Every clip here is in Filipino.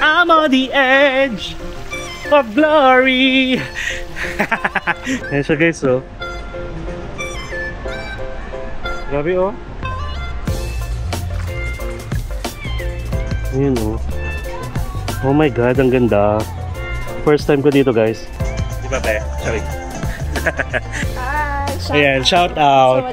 I'm on the edge of glory. Ayan siya guys, oh. Grabe, oh. Ayan, oh. Oh my God, ang ganda. First time ko dito, guys. Di ba, be? Sorry. Ayan, shout out.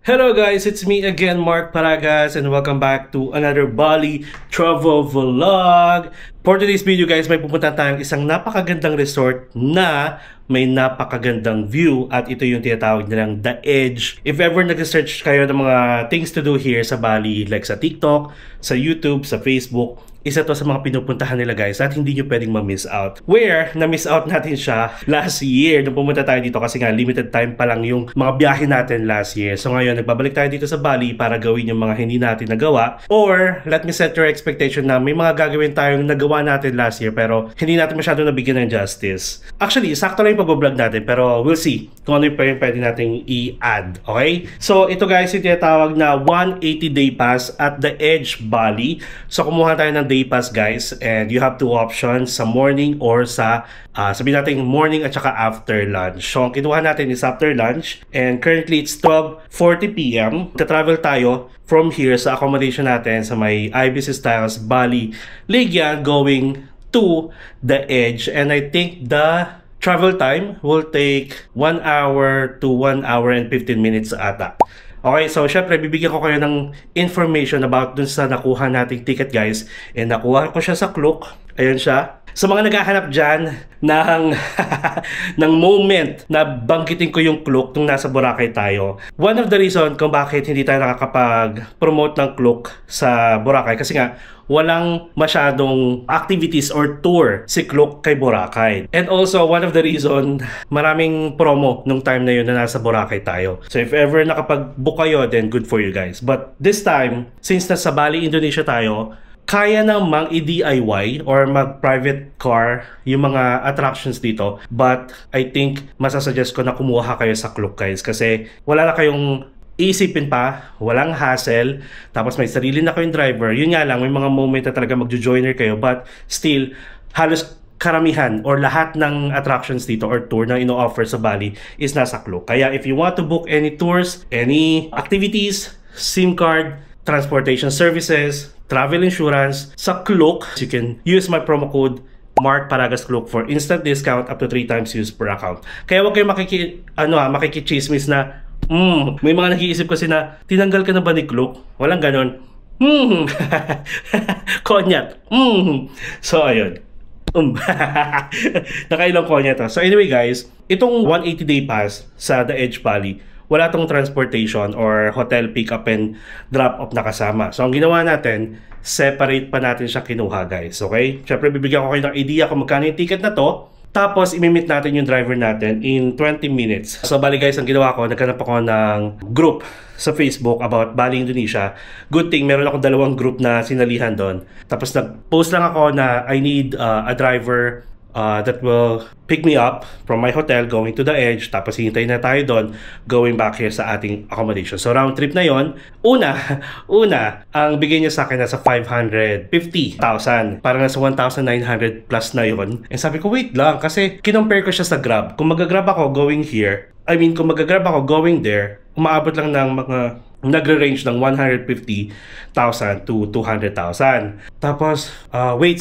Hello guys, it's me again, Mark Paragas, and welcome back to another Bali travel vlog. For today's video guys, may pupunta tayong isang napakagandang resort na may napakagandang view, at ito yung tinatawag nilang The Edge. If ever nag-search kayo ng mga things to do here sa Bali, like sa TikTok, sa YouTube, sa Facebook, isa to sa mga pinupuntahan nila guys at hindi nyo pwedeng ma-miss out. Where na-miss out natin siya last year nung pumunta tayo dito kasi nga limited time pa lang yung mga biyahe natin last year. So ngayon nagbabalik tayo dito sa Bali para gawin yung mga hindi natin nagawa, or let me set your expectation na may mga gagawin tayong nagawa natin last year pero hindi natin masyado nabigyan ng justice. Actually, sakto lang yung pag-vlog natin pero we'll see kung ano yung pwede natin i-add. Okay? So ito guys yung tinatawag na 180-day pass at The Edge Bali. So kumuha tayo ng day pass guys, and you have two options, sa morning or sa sabihin natin morning at saka after lunch. So ang kinuha natin is after lunch, and currently it's 12:40 PM. Travel tayo from here sa accommodation natin sa may Ibis Styles Bali Ligyan going to The Edge, and I think the travel time will take 1 hour to 1 hour and 15 minutes ata. Okay, so syempre bibigyan ko kayo ng information about dun sa nakuha nating ticket guys. And nakuha ko siya sa Klook. Ayan siya. Sa mga naghahanap dyan ng moment na banggitin ko yung Klook nung nasa Boracay tayo. One of the reason kung bakit hindi tayo nakakapag-promote ng Klook sa Boracay kasi nga walang masyadong activities or tour si Klook kay Boracay. And also, one of the reason, maraming promo nung time na yun na nasa Boracay tayo. So if ever nakapag-book kayo, then good for you guys. But this time, since nasa Bali, Indonesia tayo, kaya namang i-DIY or mag-private car yung mga attractions dito. But I think masasuggest ko na kumuha kayo sa Klook guys kasi wala na kayong isipin pa, walang hassle, tapos may sarili na kayong driver. Yun nga lang, may mga moment na talaga magjo-joiner kayo, but still, halos karamihan or lahat ng attractions dito or tour na ino-offer sa Bali is nasa Klook. Kaya if you want to book any tours, any activities, SIM card, transportation services, travel insurance sa Klook, you can use my promo code Mark Paragas Klook for instant discount up to 3 times use per account. Kaya wag kayo makikichismis na may mga nag-iisip kasi na tinanggal ka na ba ni Klook? Walang ganon. Konyat. So ayun. Nakailang konyat to. So anyway guys, itong 180-day pass sa The Edge Bali, wala tong transportation or hotel pick up and drop off na kasama. So ang ginawa natin, separate pa natin siya kinuha guys. Okay? Syempre bibigyan ko kayo ng idea kung magkano yung ticket na to. Tapos imimit natin yung driver natin in 20 minutes. So bali guys, ang ginawa ko, naghanap ako ng group sa Facebook about Bali, Indonesia. Good thing, meron ako 2 group na sinalihan doon. Tapos nag-post lang ako na I need a driver that will pick me up from my hotel going to The Edge. Tapos hintayin na tayo doon going back here sa ating accommodation. So round trip na yon. Una, ang bigay niya sa akin nasa 550,000. Parang nasa 1,900 plus na yon. And sabi ko, wait lang, kasi kinompare ko siya sa Grab. Kung mag-grab ako going here, kung mag-grab ako going there, umaabot lang ng mga nagre-range ng 150,000 to 200,000. Tapos,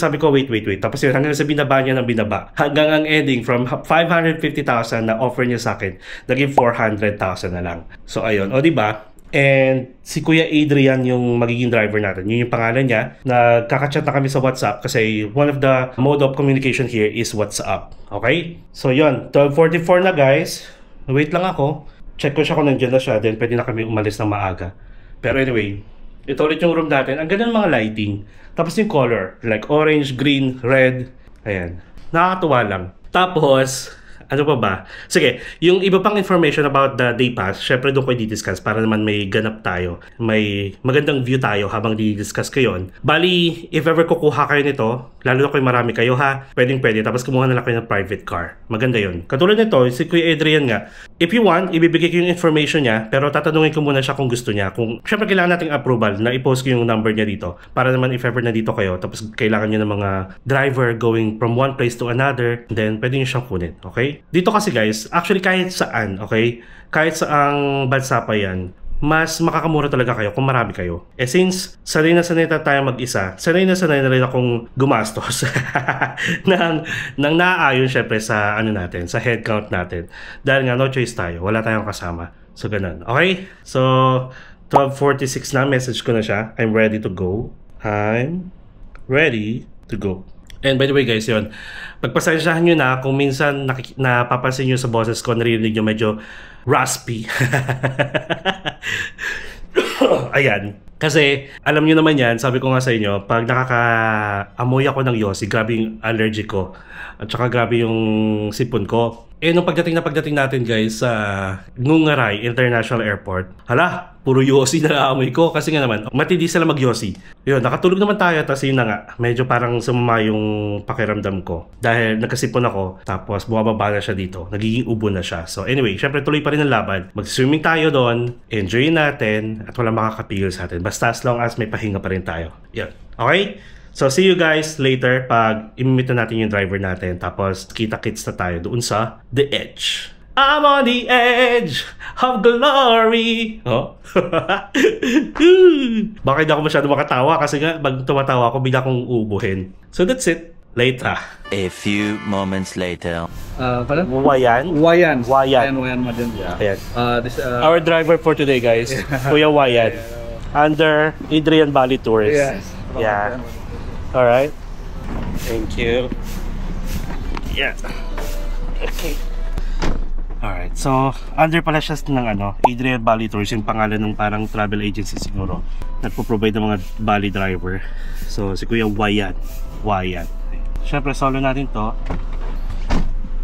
sabi ko, wait. Tapos yun, hanggang sa binaba niya ng binaba. Hanggang ang ending, from 550,000 na offer niya sa akin, naging 400,000 na lang. So, ayun. O, diba? And si Kuya Adrian yung magiging driver natin. Yun yung pangalan niya. Nagkaka-chat na kami sa WhatsApp kasi one of the mode of communication here is WhatsApp. Okay? So, yun. 12:44 na, guys. Wait lang ako. Check ko siya kung nandiyan na siya, then pwede na kami umalis ng maaga. Pero anyway, ito ulit yung room natin. Ang ganda ng mga lighting. Tapos yung color, like orange, green, red. Ayan. Nakakatuwa lang. Tapos, Ano pa ba? Sige, yung iba pang information about the day pass, syempre doon ko i-discuss para naman may ganap tayo. May magandang view tayo habang di-discuss ko yun. Bali, if ever kukuha kayo nito, lalo na kung marami kayo ha, pwedeng-pwede. Tapos kumuha na lang kayo ng private car. Maganda yun. Katulad nito, si Kuya Adrian nga, if you want, ibibigay ko yung information niya, pero tatanungin ko muna siya kung gusto niya. Kung, syempre kailangan nating approval na i-post ko yung number niya dito. Para naman if ever nandito kayo, tapos kailangan niyo ng mga driver going from one place to another, then pwede niyo siyang kunin. Okay? Dito kasi guys, actually kahit saan, okay? Kahit saang bansa pa yan, mas makakamura talaga kayo kung marami kayo. Eh since sanay na tayo mag-isa, sanay na rin akong gumastos ng naaayon syempre sa ano natin, sa headcount natin. Dahil nga no choice tayo, wala tayong kasama. So ganun. Okay? So 12:46 na, message ko na siya. I'm ready to go. I'm ready to go. And by the way guys, yun, pagpasensyahan nyo na kung minsan napapansin nyo sa boses ko, naririnig nyo medyo raspy. Ayan. Kasi, alam nyo naman yan, sabi ko nga sa inyo, pag nakaka-amoy ako ng yosi, grabe yung allergic ko. At saka grabe yung sipon ko. Eh, nung pagdating natin guys sa Ngungaray International Airport, hala, puro yosi na naamoy ko. Kasi nga naman, matindi sila mag-yosi. Yun, nakatulog naman tayo, tapos yun na nga, medyo parang sumama yung pakiramdam ko. Dahil nagkasipon ako, tapos bumababa na siya dito. Nagiging ubo na siya. So anyway, syempre tuloy pa rin ang laban. Mag-swimming tayo doon, enjoy natin, at wala makakapigil sa atin. Basta as long as may pahinga pa rin tayo. Yan. Okay? So, see you guys later pag imimit na natin yung driver natin. Tapos, kita-kits na tayo doon sa The Edge. I'm on the edge of glory. Oh. Bakit ako masyado makatawa? Kasi nga, pag tumatawa ako, bigla kong uubuhin. So, that's it. Later. A few moments later. Wayan? Wayan. Wayan. Wayan, madam. Ayan. This Our driver for today, guys. Kuya Wayan. Under Adrian Valley Tours. Yes. Yeah. Alright. Thank you. Yeah. Okay. Alright. So, under pala siya ng Adrian Valley Tours, yung pangalan ng parang travel agency siguro. Nagpo-provide ng mga Bali driver. So, si Kuya Wayan. Wayan. Siyempre, solo natin to.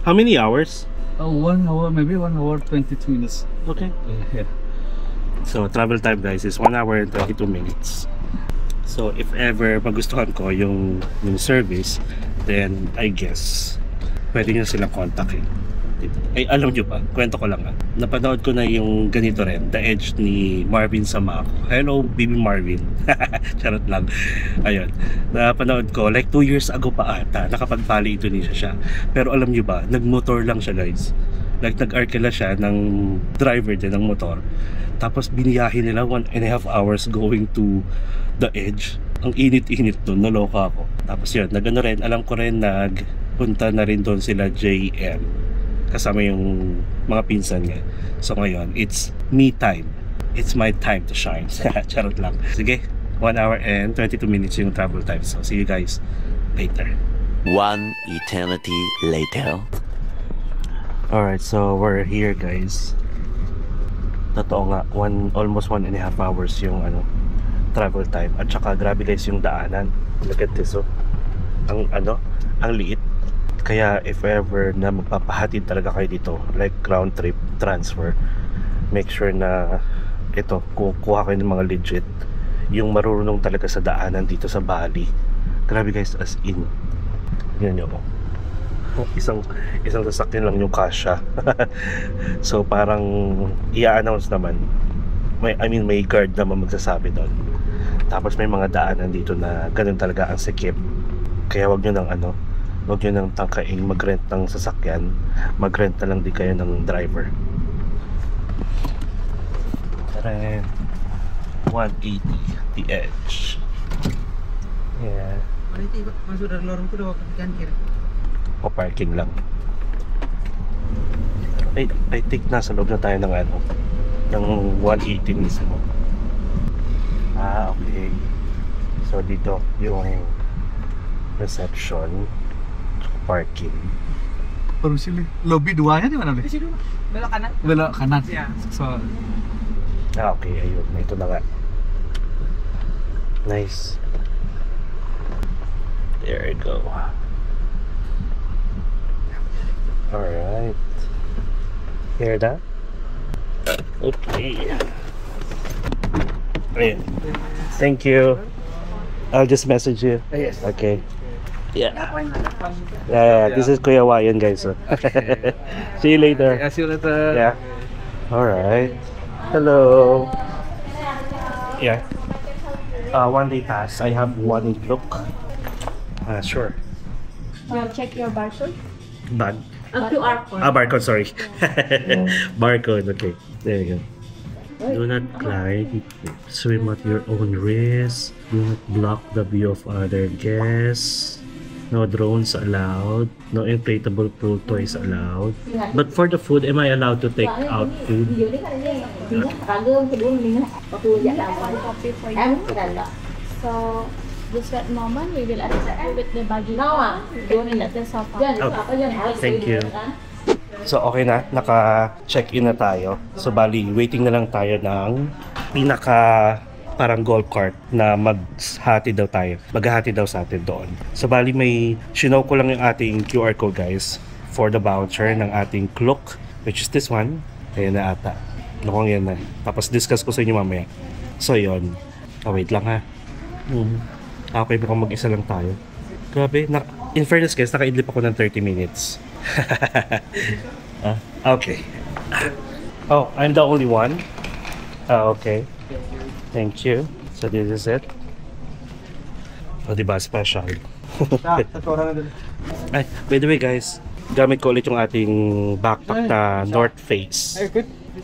How many hours? 1 hour, maybe 1 hour 22 minutes. Okay. Yeah. So, travel time guys is 1 hour and 22 minutes. So, if ever magustuhan ko yung service, then I guess pwede nyo silang kontakin. Ay, alam nyo ba? Kwento ko lang napanood ko na yung ganito rin, The Edge ni Marvin Samaco. Hello, baby Marvin. Charot lang. Ayun. Napanood ko, like 2 years ago pa ata, nakapag-Bali Indonesia siya. Pero alam nyo ba, nagmotor lang siya guys. Like nag-arkela siya ng driver din ng motor. Tapos biniyahe nila 1.5 hours going to The Edge. Ang init-init doon, naloka ako. Tapos yun, nagano rin, alam ko rin nagpunta na rin doon sila JM. Kasama yung mga pinsan niya. So ngayon, it's me time. It's my time to shine. Charot lang. Sige, 1 hour and 22 minutes yung travel time. So see you guys later. 1 eternity later. Alright, so we're here guys. Totoo nga, almost 1.5 hours yung travel time. At saka grabe guys yung daanan. Look at this, oh. Ang liit. Kaya if ever na magpapahatid talaga kayo dito, like round trip transfer, make sure na ito, kukuha kayo ng mga legit, yung marunong talaga sa daanan dito sa Bali. Grabe guys, as in. Yan nyo, isang sasakyan lang yung kasya. So parang i-announce naman, may guard naman magsasabi doon. Tapos may mga daanan dito na ganun talaga ang sikip. Kaya wag nyo nang tangkaing mag-rent ng sasakyan, mag-rent na lang din kayo ng driver. Tara, 180 The Edge. Yeah. O parking lang. I think nasa loob na tayo ng ng 180 mismo. Okay. So dito yung reception, parking. Parang sila lobby duanya di mana? Belok kanan. Belok kanan. Ya. So Okay, ayun, ito na nga. Nice. There you go. Alright. Hear that? Okay. Ayan. Thank you. I'll just message you. Yes. Okay. Yeah. Yeah, this is Kuya Wayan, guys. See you later. See you later. Yeah. Alright. Hello. Yeah. 1 day pass. I have one in look. Sure. Now check your barcode. Bag. QR code. Barcode, sorry. Barcode, okay. There you go. Do not climb. Swim at your own risk. Do not block the view of other guests. No drones allowed. No inflatable pool toys allowed. But for the food, am I allowed to take out food? Copy for you. So just that moment we will accept you with the baggage. Doon at the sofa. Thank you. So okay na, naka-check-in na tayo. So bali, waiting na lang tayo ng pinaka parang golf cart na maghati daw tayo. Maghahati daw sa atin doon. So bali, may shinow ko lang yung ating QR code, guys, for the voucher ng ating Klook, which is this one. Ayan na ata. Mukhang yan na. Tapos discuss ko sa inyo mamaya. So yun. Wait lang ha. Okay, mukhang mag-isa lang tayo. Grabe. In fairness, guys, naka-idlip ako ng 30 minutes. Okay. Oh, I'm the only one? Okay. Thank you. So this is it. O diba, special. Ay, by the way guys, gamit ko ulit yung ating backpack na North Face.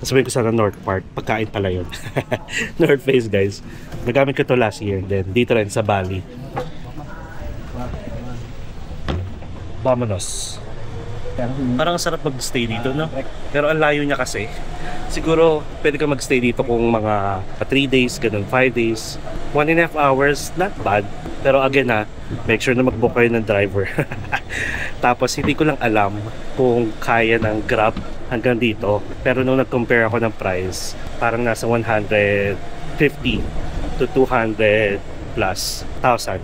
Sabihin ko sana North Part, pagkain pala yun. North Face, guys. Nagamit ko to last year, then dito rin sa Bali. Vamonos. Parang sarap mag-stay dito, no? Pero ang layo niya kasi. Siguro, pwede ka mag-stay dito kung mga 3 days, ganun, 5 days. 1.5 hours, not bad. Pero again make sure na mag-book kayo ng driver. Tapos, hindi ko lang alam kung kaya ng Grab hanggang dito. Pero nung nag-compare ako ng price, parang nasa 150 to 200 plus thousand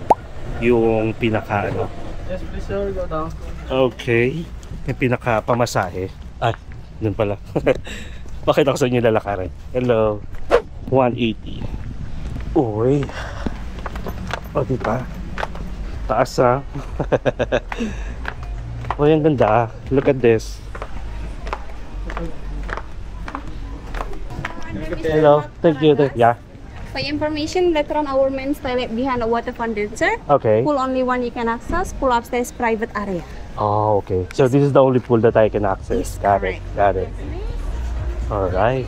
yung pinaka ano. Yes, please sir, go down. Okay. Yung pinaka pamasahe. Dun pala. Bakit ako sa inyo lalakarin? Hello. 180. Uy. O, diba? Taas ha. Uy, ang ganda. Look at this. Hello. Thank you. Yeah. For information, later on our men's toilet behind a water condenser. Okay. Pool only one you can access. Pool upstairs private area. Oh, okay. So this is the only pool that I can access. Yes, Got it. Got it. Alright.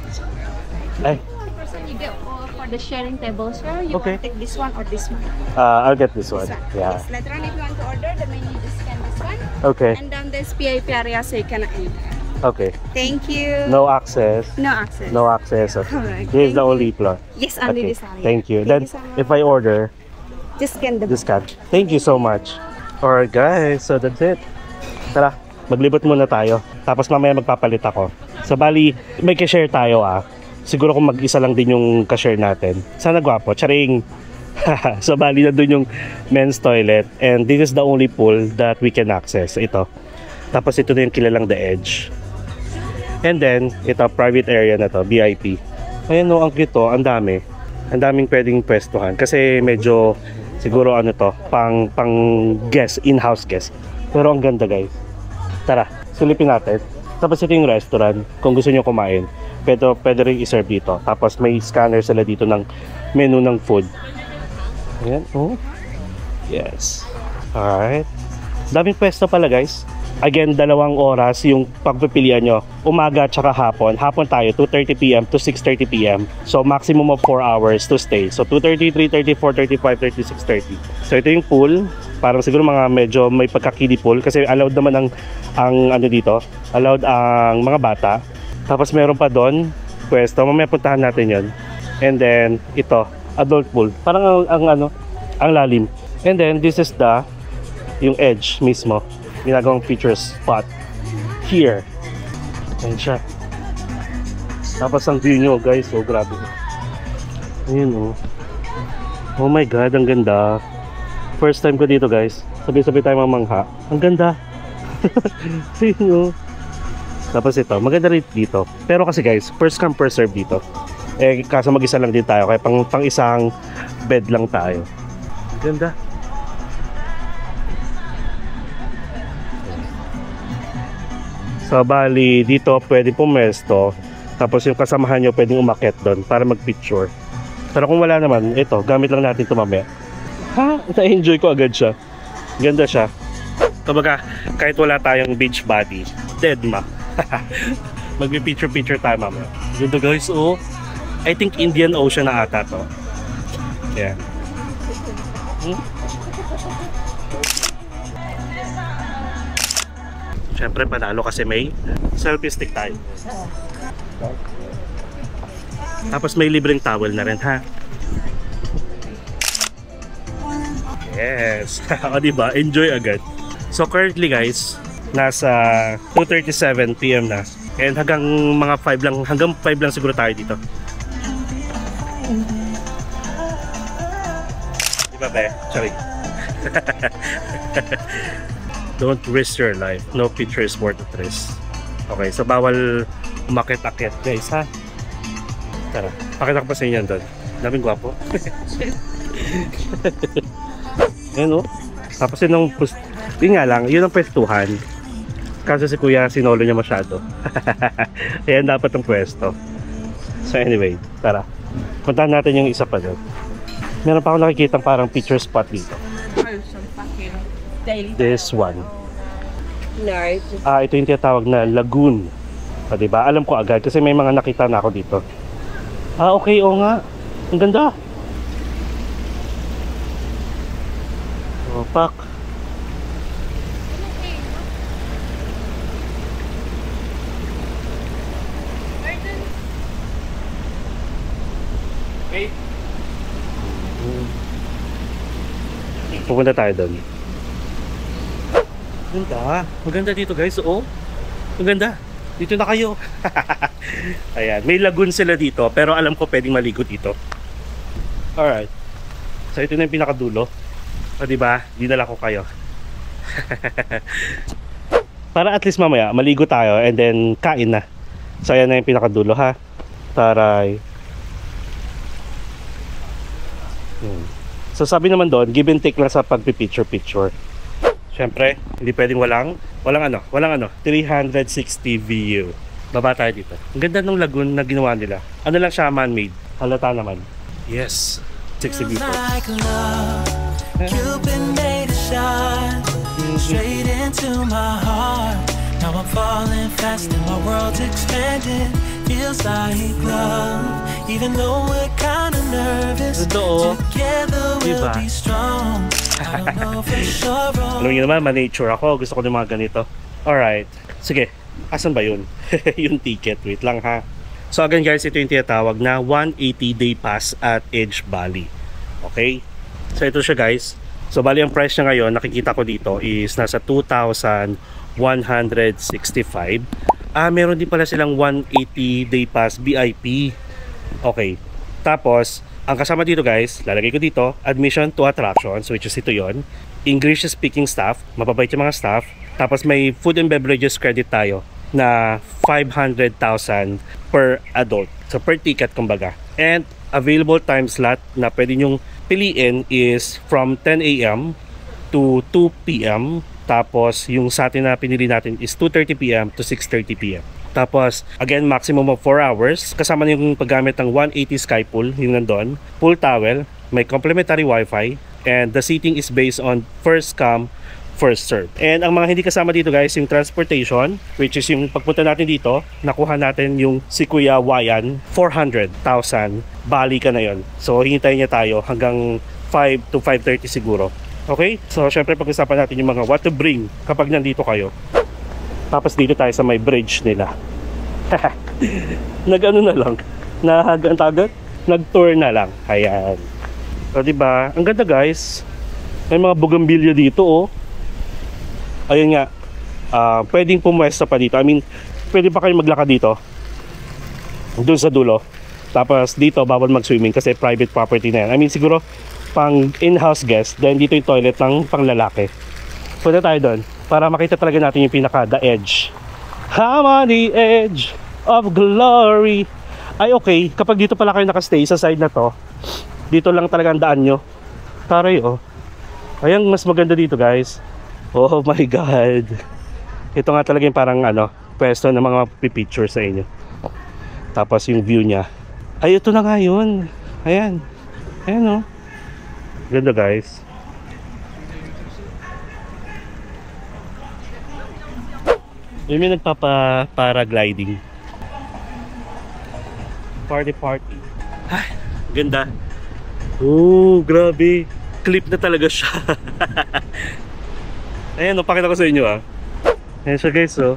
Ay. One person you get for the sharing table, sir. You Okay. want to take this one or this one? I'll get this one. This one. Yeah. Yes, later on if you want to order, the menu you just scan this one. Okay. And down this PIP area so you can enter. Okay. Thank you. No access. No access. No access. Okay. Alright, This is the thank only floor. Yes, only Okay. this area. Thank you. Thank Then, you so much. if I order, Just scan the discount. Thank you so much. Alright guys, so that's it. Tara, maglibot muna tayo. Tapos mamaya magpapalit ako. So bali, may ka-share tayo Siguro kung mag-isa lang din yung ka-share natin. Sana gwapo, charing. So bali, nandun yung men's toilet. And this is the only pool that we can access. Ito. Tapos ito na yung kilalang The Edge. And then, ito, private area na to, VIP. Ayan no, ang cute to, ang dami. Ang daming pwedeng pwestuhan. Kasi medyo, siguro ano to, pang guest, in-house guest. Pero ang ganda guys. Tara, silipin natin. Tapos ito yung restaurant, kung gusto nyo kumain. Pwede rin i-serve dito. Tapos may scanner sila dito ng menu ng food. Ayan, oh. Yes. Alright. Daming pwesto pala guys. Again, 2 oras yung pagpipilian nyo. Umaga at saka hapon. Hapon tayo, 2:30 p.m. to 6:30 p.m. So, maximum of 4 hours to stay. So, 2:30, 3:30, 4:30, 5:30, 6:30. So, ito yung pool. Parang siguro mga medyo may pagka-kiddie pool. Kasi allowed naman ang ano dito. Allowed ang mga bata. Tapos, meron pa doon pwesto. Mamaya puntahan natin yon. And then, ito, adult pool. Parang ang lalim. And then, this is yung edge mismo. Ginagawang feature spot here. Ayan siya. Tapos ang view nyo guys, oh grabe. Ayan oh. Oh my god, ang ganda. First time ko dito guys. Sabi-sabi tayo mamangha. Ang ganda. See nyo. Tapos ito, maganda rin dito. Pero kasi guys, first come first serve dito. Eh, kaso mag-isa lang din tayo. Kaya pang isang bed lang tayo. Ganda. So, bali, dito pwede pumesto. Tapos yung kasamahan nyo pwedeng umakyat doon para mag-picture. Pero kung wala naman, ito, gamit lang natin ito mamaya. Ha? Na-enjoy ko agad siya. Ganda siya. Kumbaga, kahit wala tayong beach body, dead ma. Magpi-picture tayo mamaya. Ganda guys, oh. I think Indian Ocean na ata to. Yeah. Siyempre panalo kasi may selfie stick tayo. Tapos may libreng towel na rin ha. Yes. O diba? Enjoy agad. So currently guys, nasa 2:37 PM na. And hanggang mga 5 lang, hanggang 5 lang siguro tayo dito. Diba be? Sorry. Don't risk your life. No picture is worth the risk. Okay, so bawal umakit-akit guys ha. Tara, pakita ko pa sa inyo doon. Daming gwapo. Ayan o. Tapos yun nga lang, yun ang pwestuhan. Kaso si kuya sinolo niya masyado. Ayan dapat ang pwesto. So anyway, tara. Puntahan natin yung isa pa doon. Meron pa ako nakikita parang picture spot dito. This one. Ito yung tinatawag na lagoon. Diba? Alam ko agad kasi may mga nakita na ako dito. Okay, oo nga. Ang ganda. Oh, pak. Okay. Pupunta tayo doon. Ganda. Maganda dito guys. Oo. Maganda. Dito na kayo. Ayan. May lagoon sila dito. Pero alam ko pwedeng maligo dito. Alright. So ito na yung pinakadulo. O diba? Dinala ko kayo. Para at least mamaya maligo tayo and then kain na. So ayan na yung pinakadulo ha. Taray. So sabi naman doon, give and take lang sa pagpipicture-picture. Siyempre, hindi pwedeng walang 360 view. Baba tayo dito. Ang ganda ng lagoon na ginawa nila. Ano lang siya, man-made. Halata naman. Yes. 60 view. You've been made a shot straight into my heart. Now I'm falling fast and my world's expanding. Feels like love, even though we're kind of nervous. Together we'll be strong. I don't know for sure. Alam niyo naman, ma-nature ako. Gusto ko ng mga ganito. Alright. Sige. Asan ba yun? Yung ticket. Wait lang ha. So again guys, ito yung tinatawag na 180 day pass at Edge Bali. Okay? So ito siya guys. So bali ang price niya ngayon, nakikita ko dito is nasa 2,165. Meron din pala silang 180 day pass VIP. Okay. Tapos, ang kasama dito guys, lalagay ko dito, admission to attractions, which is ito yon. English speaking staff, mababait yung mga staff. Tapos may food and beverages credit tayo na 500,000 per adult. So per ticket kumbaga. And available time slot na pwede nyong piliin is from 10 AM to 2 PM. Tapos yung sa atin na pinili natin is 2:30 PM to 6:30 PM. Tapos again maximum of 4 hours. Kasama na yung paggamit ng 180 sky pool, yung nandun. Pool towel, may complimentary wifi, and the seating is based on first come, first serve. And ang mga hindi kasama dito guys, yung transportation, which is yung pagpunta natin dito, nakuha natin yung si Kuya Wayan, 400,000, bali ka na yon. So hintayin niya tayo hanggang 5 to 5:30 siguro. Okay? So syempre pag-usapan natin yung mga what to bring kapag nandito kayo. Tapos dito tayo sa may bridge nila. Nag-ano na lang, nag-tour na lang. Ayan. So diba, ang ganda guys. May mga bougainvillea dito oh. Ayun nga, pwedeng pumwesto pa dito. I mean, pwede pa kayo maglakad dito doon sa dulo. Tapos dito bawal mag-swimming kasi private property na yan. I mean siguro pang in-house guest. Then dito yung toilet ng panglalaki. Punta tayo doon para makita talaga natin yung pinaka the edge I'm on the edge of glory. Ay okay, kapag dito pala kayo nakastay sa side na to, dito lang talaga ang daan nyo. Taray oh. Ayan, mas maganda dito guys. Oh my god. Ito nga talaga yung parang ano, pwesto ng mga pipicture sa inyo. Tapos yung view niya. Ay, ito na nga yun. Ayan. Ayan oh. Ganda guys. Yung may nagpapa-paragliding. Party. Ay, ganda. Oh, grabe. Clip na talaga siya. Ayan, pakita ko sa inyo ah. Ayan siya guys oh.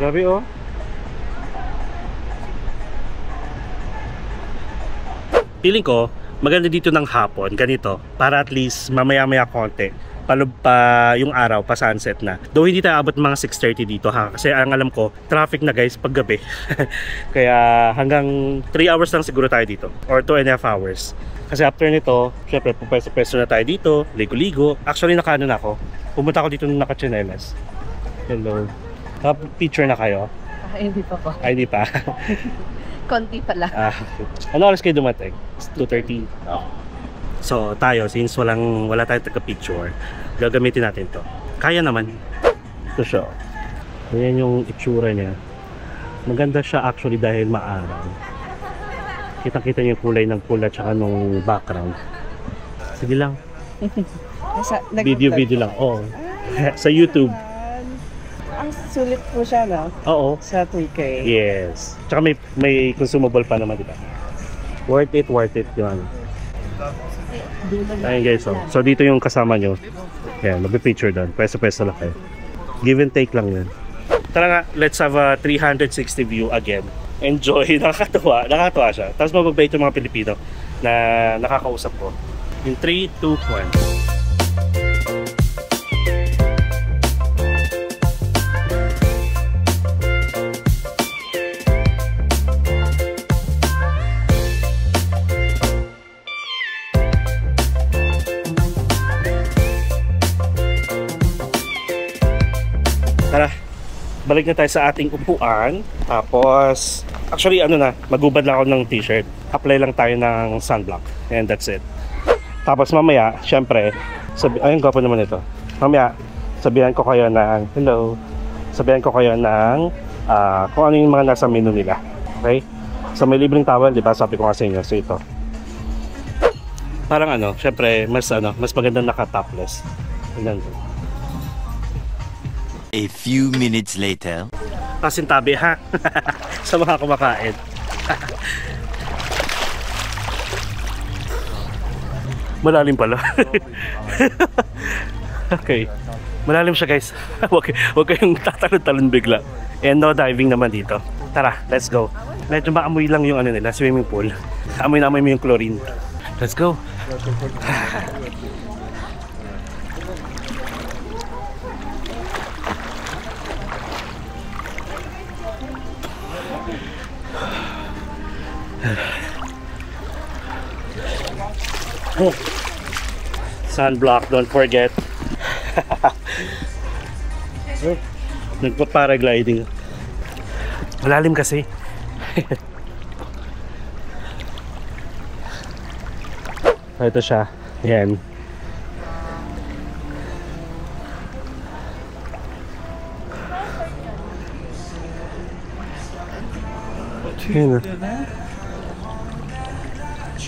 Grabe oh. Feeling ko, maganda dito ng hapon, ganito. Para at least mamaya-maya konti. Pa yung araw, pa sunset na. Though hindi tayo abot mga 6:30 dito ha. Kasi ang alam ko, traffic na guys pag gabi. Kaya hanggang 3 hours lang siguro tayo dito. Or 2.5 hours. Kasi after nito, syempre pupesto na tayo dito. Ligo-ligo. Actually nakaano na ako. Pumunta ako dito nung naka-chinelas. Hello. Picture na kayo? Hindi pa po. Ay, hindi pa. Konti pala. Ano oras kayo dumating? 2:30. So tayo, since wala tayong taga-picture, gagamitin natin to. Kaya naman. Ito siya. Ayan yung itsura niya. Maganda siya actually dahil maaraw. Kitang-kita niyo yung kulay ng pula tsaka nung background. Sige lang. Video lang. Oo. Sa YouTube. Ang sulit po siya, no? Oo. Sa 2K. Yes. Tsaka may consumable pa naman, di ba? Worth it yun. Ayun guys, so dito yung kasama nyo. Ayan, mag-picture doon. Pwesto lang kayo. Give and take lang yun. Tara nga, let's have a 360 view again. Enjoy, nakakatuwa siya. Tapos mababait yung mga Pilipino na nakakausap ko. In 3, 2, 1. Tara, balik na tayo sa ating upuan. Tapos, actually magubad lang ako ng t-shirt. Apply lang tayo ng sunblock. And that's it. Tapos mamaya, syempre, ayun, gwapo naman ito. Mamaya, sabihan ko kayo ng, hello. Sabihan ko kayo ng, kung ano yung mga nasa menu nila. Okay? So may libreng towel, di ba? Sabi ko nga sa inyo. So ito. Parang syempre, mas magandang naka-topless. Ayan. A few minutes later. Kasintabi ha. Sa mga kumakain. Malalim pala. Okay. Malalim siya guys. Huwag kayong tatalon-talon bigla. And no diving naman dito. Tara, let's go. Medyo maamoy lang yung nila, swimming pool. Amoy na amoy mo yung chlorine. Let's go. Sunblock, don't forget. Nagpa-paragliding. Malalim kasi. Ito siya. Yan. Yan.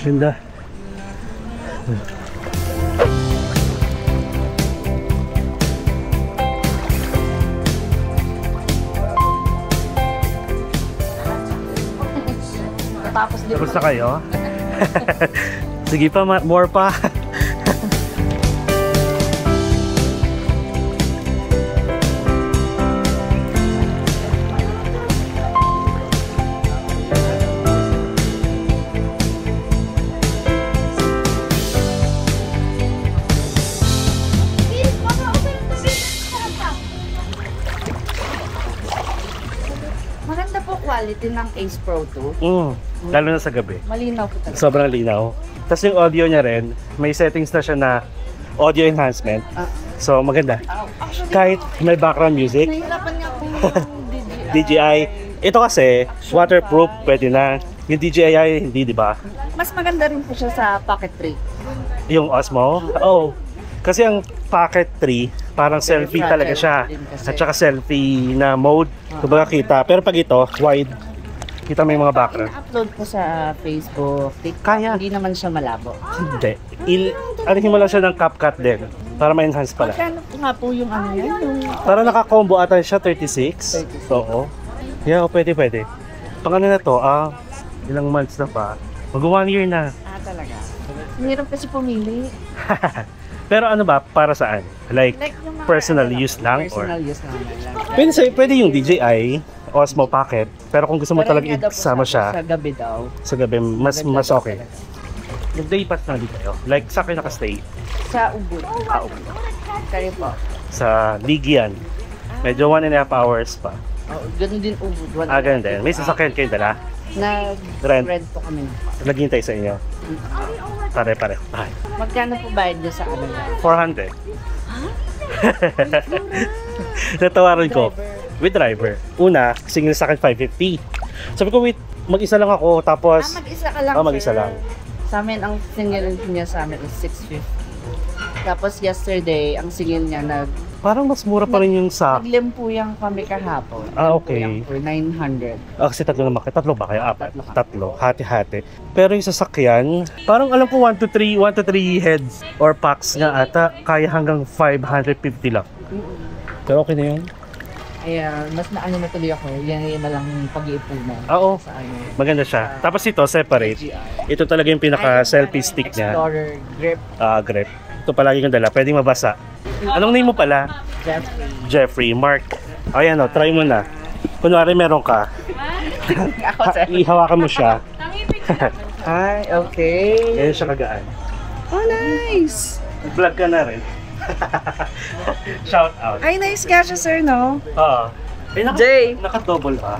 Ganda. Tapos na kayo? Sige pa, more pa. Maganda po quality ng Ace Pro 2. Lalo na sa gabi. Malinaw po talaga. Sobrang linaw. Tapos yung audio niya rin, may settings na siya na audio enhancement. So maganda. Kahit may background music. Nahirapan nga po yung DJI. Ito kasi, waterproof, pwede na. Yung DJI, hindi, di ba? Mas maganda rin po siya sa Pocket 3. Yung Osmo? Oo. Kasi ang Pocket 3, parang selfie fragile talaga siya. din kasi. At saka selfie na mode. Kumbaga kita. Pero pag ito, wide, kita may mga background. Upload po sa Facebook, TikTok. Kaya. Hindi naman siya malabo. Hindi. Alihin mo lang siya ng CapCut din. Para ma-enhance pala. Magkano po nga po yung ano yan? Yung Para naka-combo ata siya, 36. Oo. Yeah, pwede. Pang ano na to, ilang months na pa. Mag 1 year na. talaga. Hirap kasi pumili. Pero ano ba, para saan? Like yung mga, personal use lang? Personal Or? use lang. Pwede yung DJI, Osmo Pocket. Pero kung gusto mo Pero talaga yun nga daw po isama sabi, siya, sa gabi daw. sa gabi, mas Maganda daw okay. talaga. Mag-day pass na dito kayo. Like sa akin nakastay. Sa Ubud. Kaya po. Sa Ligian. Medyo 1.5 hours pa. Oh, ganun din Ubud. Ganun din. May sasakyan kayo dala. Nag-rent po kami. Naghihintay sa inyo. Pare-pare. Ay. Magkano po bayad niyo sa ano? 400. Natawaran ko. With driver. Una, single sa akin 550. Sabi ko, wait, mag-isa lang ako. Tapos, Mag-isa ka lang, mag-isa sir. lang. Sa amin, ang single niya sa amin is 650. Tapos yesterday, ang single niya Parang mas mura pa rin yung sa... naglimpuyang kami kahapon. Okay. Limpuyang for 900. Kasi tatlo naman kayo. Tatlo ba kayo? Apat? Tatlo. Tatlo. Hati-hati. Pero yung sasakyan, parang alam ko 1 to 3 heads or packs nga ata, kaya hanggang 550 lang. Pero okay na yun. Kaya mas naano na tuloy ako. Yan na lang pag-iipunan. Oo. Sa ano. Maganda siya. Tapos ito, separate. Ito talaga yung pinaka-selfie stick niya. Explorer grip. Grip. Ito palagi kong dala. Pwedeng mabasa. Anong name mo pala? Jeffrey. Mark. Ayan o, try mo na. Kunwari meron ka. Ako, sir. Ihawakan mo siya. Ay, okay. Ayan siya kagaan. Oh, nice. Vlog ka na rin. Shout out. Ay, nice ka siya, sir, no? Oo. Jay. Naka-double pa.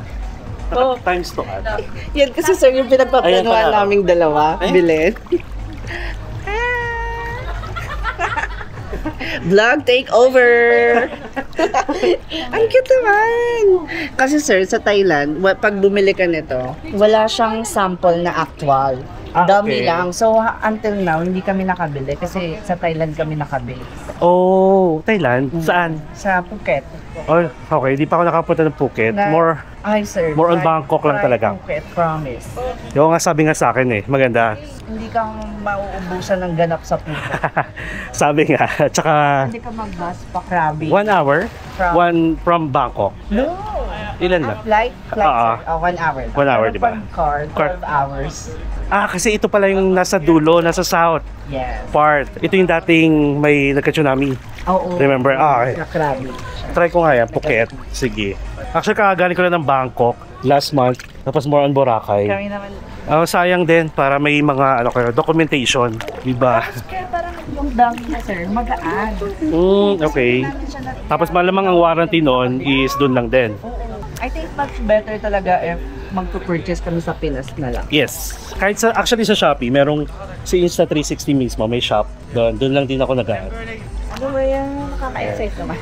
Oh. Times to add. Yan kasi, sir, yung Ayan pinagpaplanuhan pala. naming dalawa. Eh? Bilhin. Vlog takeover! Ang cute naman! Kasi sir, sa Thailand, pag bumili ka nito, wala siyang sample na actual. Dummy okay. lang. So, until now, hindi kami nakabili kasi sa Thailand kami nakabili. Oh, Thailand? Saan? Sa Phuket. Oh, okay. Di pa ako nakapunta ng Phuket. Na- Ay, sir. More on Bangkok lang try talaga. Phuket, promise. Yung nga sabi nga sa akin maganda. Hindi ka mauubusan ng ganap sa Phuket. Sabi nga, tsaka Hindi ka mag-bus pa Krabi. 1 hour, From- from Bangkok. No! Ilan lang? Flight, sir. 1 hour. 1 hour, Pero di ba? pag car, 12 hours. Kasi ito pala yung nasa dulo, nasa south Yes. part. Ito yung dating may nagka-tsunami. Oo. Remember? Okay. Sa Krabi. Try ko nga yan, Phuket. Sige. Actually, kakagaling ko lang ng Bangkok last month. Tapos more on Boracay. Kami naman. Sayang din para may mga documentation. Diba? Kaya parang yung dami na, sir, magaan. Okay. Tapos malamang ang warranty noon is dun lang din. I think much better talaga if magpo-purchase kami sa Pinas na lang. Yes. Kahit actually sa Shopee, merong si Insta360 mismo, may shop. Doon lang din ako nag-add. Ano ba yan? Nakaka-excite naman.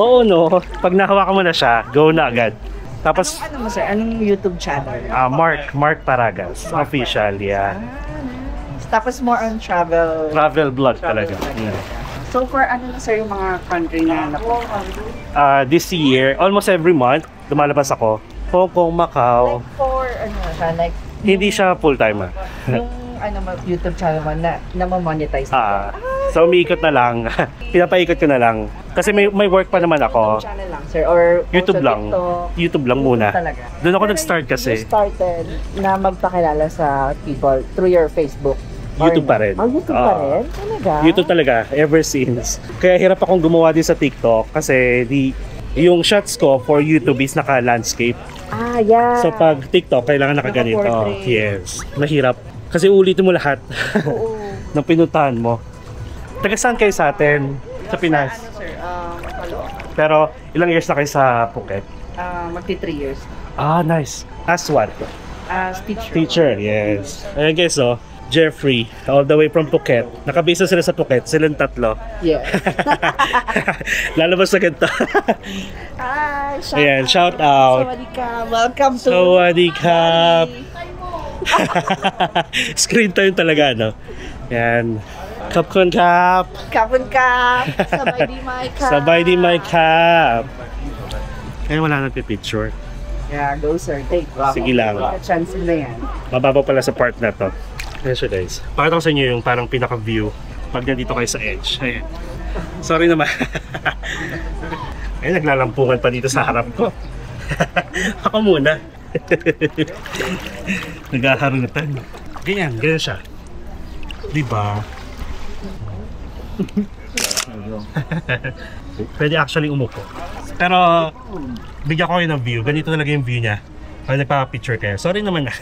Oo, no. Pag nahawakan mo na siya, go na agad. Tapos, Ano mo, sir? Anong YouTube channel? Mark Paragas. Official, yeah. Tapos more on travel. Travel vlog talaga. Yeah. So for ano na, sir, yung mga country na napunta? This year, almost every month, lumalabas ako. Hong Kong, Macau. Like for ano siya, like Hindi siya full-time. yung ano mo, YouTube channel mo na monetize. So umiikot na lang. Pinapaikot ko na lang. Kasi may work pa naman ako. Channel lang, sir, or YouTube also lang. TikTok? YouTube lang muna. Talaga. Doon ako Pero nag-start kasi. You started na magpakilala sa people through your Facebook. YouTube pa rin. Oh, YouTube pa rin? Talaga? YouTube talaga, ever since. Kaya hirap akong gumawa din sa TikTok kasi yung shots ko for YouTube is naka-landscape. Yeah. So pag TikTok, kailangan nakaganito. Naka-portrait. Yes. Mahirap. Kasi ulitin mo lahat Oo. ng pinuntahan mo. Taga saan kayo sa atin? Sa Pinas. Ano, sir? Caloocan. Pero ilang years na kayo sa Phuket? Magti 3 years. Nice. As what? As teacher. Teacher, yes. Ayan guys, Jeffrey, all the way from Phuket. Nakabisa sila sa Phuket, silang tatlo. Yeah. Lalabas na ganito. Hi, Ayan, shout out. Sawadika. Welcome to Sawadikap. Screen time talaga, no? Yan. Kapkon kap. Kapun Kap. Sabay di my Kap. Sabay di my kap. Eh, wala nagpipicture. Yeah, go sir. Take. Sige lang. Chance mo na yan. Mababaw pala sa part na to. Ayan siya guys. Pakita ko sa inyo yung parang pinaka-view pag nandito kayo sa edge. Ayan. Sorry naman. Ayan, naglalampungan pa dito sa harap ko. Ako muna. Naghaharutan. Ganyan, ganyan siya. Diba? Pwede actually umupo. Pero, bigyan ko kayo ng view. Ganito talaga yung view niya. Pag nagpapapicture kayo. Sorry naman na.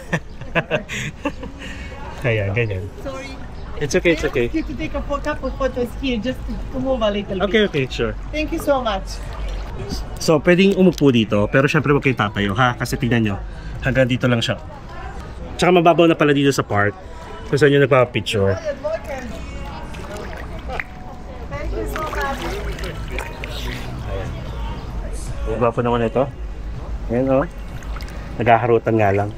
Ayan, ganyan. Sorry. It's okay, it's okay. You to take a couple photos here just to move a little bit. Okay, okay, sure. Thank you so much. So, pwedeng umupo dito, pero syempre huwag kayong tatayo, ha? Kasi tignan nyo, hanggang dito lang siya. Tsaka mababaw na pala dito sa part kung saan nyo nagpapapicture. Thank you so much. Diba po naman ito? Ayan, oh. Naghaharutan nga lang.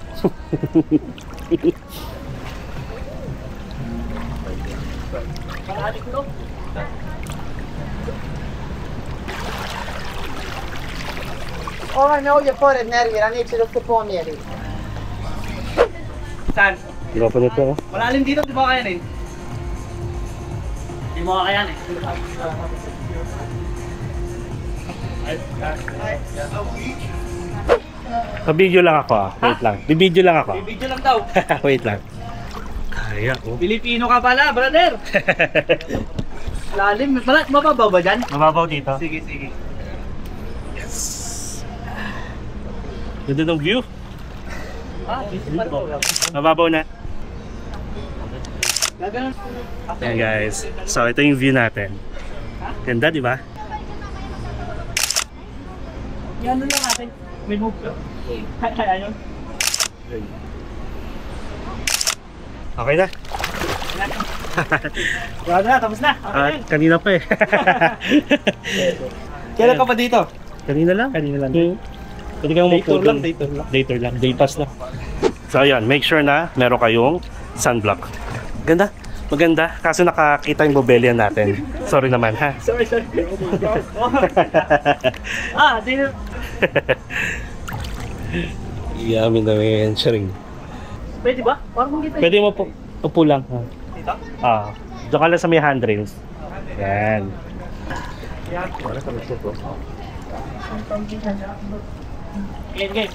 Oh, I know you're for it, Neri. I need to look for Neri. Saan? Diba po nito, oh. Malalim dito, di ba kaya eh? Di mo kaya eh. Pabidyo lang ako, ah. Wait lang. Bibidyo lang ako. Video lang daw. Wait lang. Kaya, oh. Pilipino ka pala, brother. Lalim. Mababaw ba dyan? Mababaw dito. Sige, sige. Ganda ng view. Ah, busy pa rin. Mababaw na. Gaganon. Ayan guys. So, ito yung view natin. Ganda, di ba? Yan lang natin. May move. Kaya yun. Okay na. Wala na, tapos na. Okay. Kanina pa eh. Kailan ka pa dito? Kanina lang. Kanina lang. Pwede kang Day tour lang, dun. day tour lang. Day tour lang. Day pass lang. So ayan, make sure na meron kayong sunblock. Ganda. Maganda. Kaso nakakita yung bobelian natin. Sorry naman ha. Sorry, sorry. Di na. Yamin namin. Sharing. Pwede ba? Parang kita. Pwede mo upo lang. Ha? Dito? Diyan ka lang sa may handrails. Yan. Okay.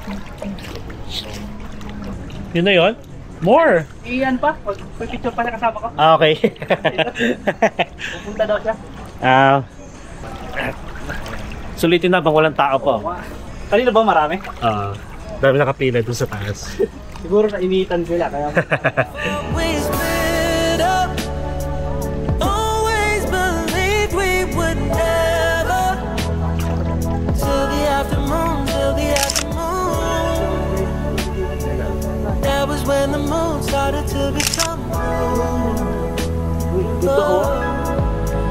Yun na yun? More! Iyan pa. Pag-picture pa siya kasama ko. Okay. Pupunta daw siya. Sulitin na bang walang tao po? Kanina ba marami? Dami nakapila dun sa taas. Siguro nainitan sila. Kaya Always lit up, always believed we would never. Till the afternoon, till the afternoon. That was when the moon started to become blue.